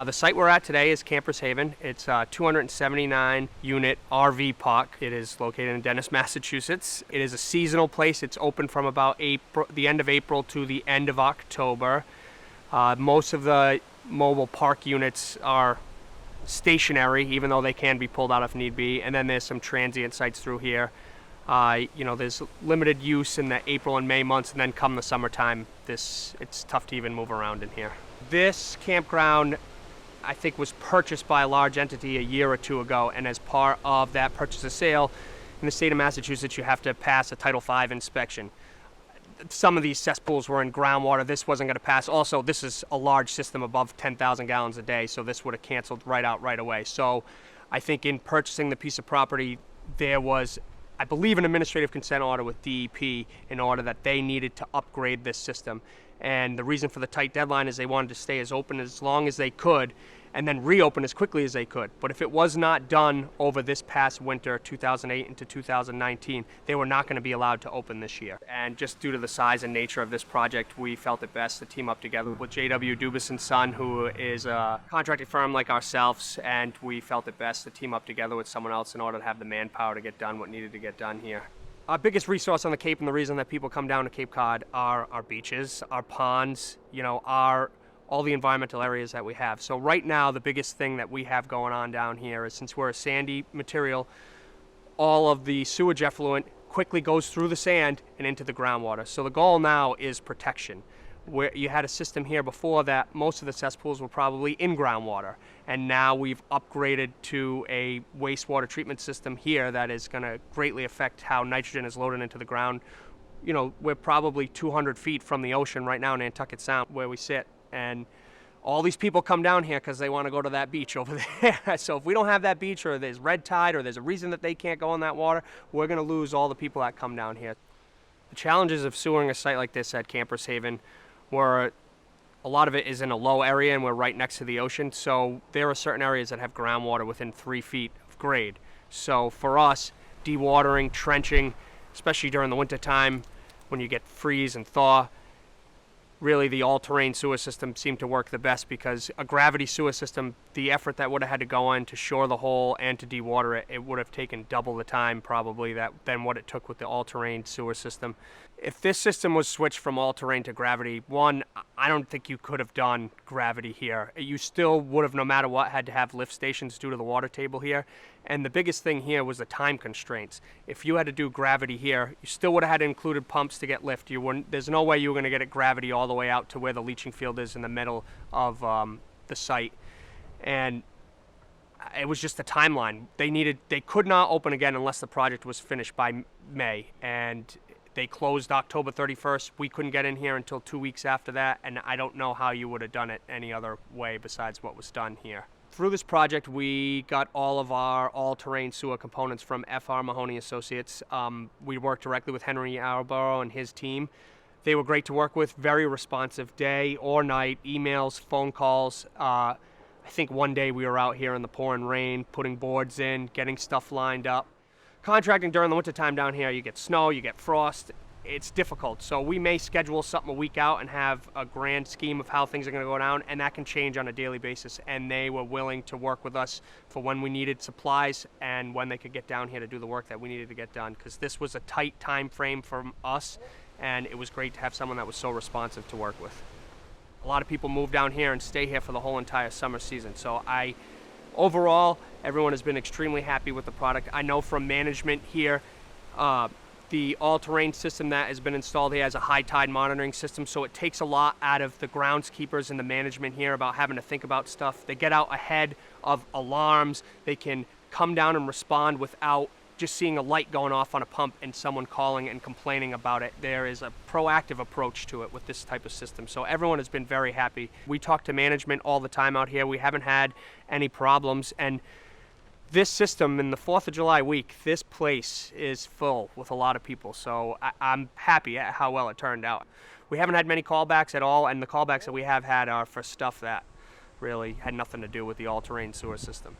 The site we're at today is Campers Haven. It's a 279 unit RV park. It is located in Dennis, Massachusetts. It is a seasonal place. It's open from about the end of April to the end of October. Most of the mobile park units are stationary, even though they can be pulled out if need be. And then there's some transient sites through here. There's limited use in the April and May months, and then come the summertime, it's tough to even move around in here. This campground, I think, was purchased by a large entity a year or two ago, and as part of that purchase and sale, in the state of Massachusetts, you have to pass a Title V inspection. Some of these cesspools were in groundwater. This wasn't going to pass. Also, this is a large system above 10,000 gallons a day, so this would have canceled right away. So I think in purchasing the piece of property, there was, I believe, an administrative consent order with DEP in order that they needed to upgrade this system. And the reason for the tight deadline is they wanted to stay as open as long as they could and then reopen as quickly as they could. But if it was not done over this past winter, 2008 into 2019, they were not going to be allowed to open this year. And just due to the size and nature of this project, we felt it best to team up together with J.W. Dubus & Son, who is a contracting firm like ourselves, and we felt it best to team up together with someone else in order to have the manpower to get done what needed to get done here. Our biggest resource on the Cape, and the reason that people come down to Cape Cod, are our beaches, our ponds, all the environmental areas that we have. So right now, the biggest thing that we have going on down here is, since we're a sandy material, all of the sewage effluent quickly goes through the sand and into the groundwater. So the goal now is protection. Where you had a system here before that most of the cesspools were probably in groundwater, and now we've upgraded to a wastewater treatment system here that is going to greatly affect how nitrogen is loaded into the ground. We're probably 200 feet from the ocean right now in Nantucket Sound where we sit, and all these people come down here because they want to go to that beach over there. So if we don't have that beach, or there's red tide, or there's a reason that they can't go in that water, we're going to lose all the people that come down here. The challenges of sewering a site like this at Campers Haven, where a lot of it is in a low area and we're right next to the ocean, so there are certain areas that have groundwater within 3 feet of grade. So for us, dewatering, trenching, especially during the winter time when you get freeze and thaw, really the all-terrain sewer system seemed to work the best, because a gravity sewer system, the effort that would have had to go in to shore the hole and to dewater it, it would have taken double the time probably than what it took with the all-terrain sewer system. If this system was switched from all-terrain to gravity, one, I don't think you could have done gravity here. You still would have, no matter what, had to have lift stations due to the water table here. And the biggest thing here was the time constraints. If you had to do gravity here, you still would have had included pumps to get lift. There's no way you were going to get it gravity all the way out to where the leaching field is in the middle of the site. And it was just the timeline. They could not open again unless the project was finished by May. And they closed October 31st. We couldn't get in here until 2 weeks after that, and I don't know how you would have done it any other way besides what was done here. Through this project, we got all of our all-terrain sewer components from F.R. Mahoney Associates. We worked directly with Henry Yarborough and his team. They were great to work with, very responsive day or night, emails, phone calls. I think one day we were out here in the pouring rain, putting boards in, getting stuff lined up. Contracting during the wintertime down here, you get snow, you get frost, it's difficult. So we may schedule something a week out and have a grand scheme of how things are going to go down, and that can change on a daily basis. And they were willing to work with us for when we needed supplies and when they could get down here to do the work that we needed to get done, because this was a tight time frame from us, and it was great to have someone that was so responsive to work with. A lot of people move down here and stay here for the whole entire summer season. So overall, everyone has been extremely happy with the product. I know from management here, the all-terrain system that has been installed here has a high tide monitoring system, so it takes a lot out of the groundskeepers and the management here about having to think about stuff. They get out ahead of alarms. They can come down and respond without just seeing a light going off on a pump and someone calling and complaining about it. There is a proactive approach to it with this type of system. So everyone has been very happy. We talk to management all the time out here. We haven't had any problems. And this system, in the 4th of July week, this place is full with a lot of people. So I'm happy at how well it turned out. We haven't had many callbacks at all, and the callbacks that we have had are for stuff that really had nothing to do with the all-terrain sewer system.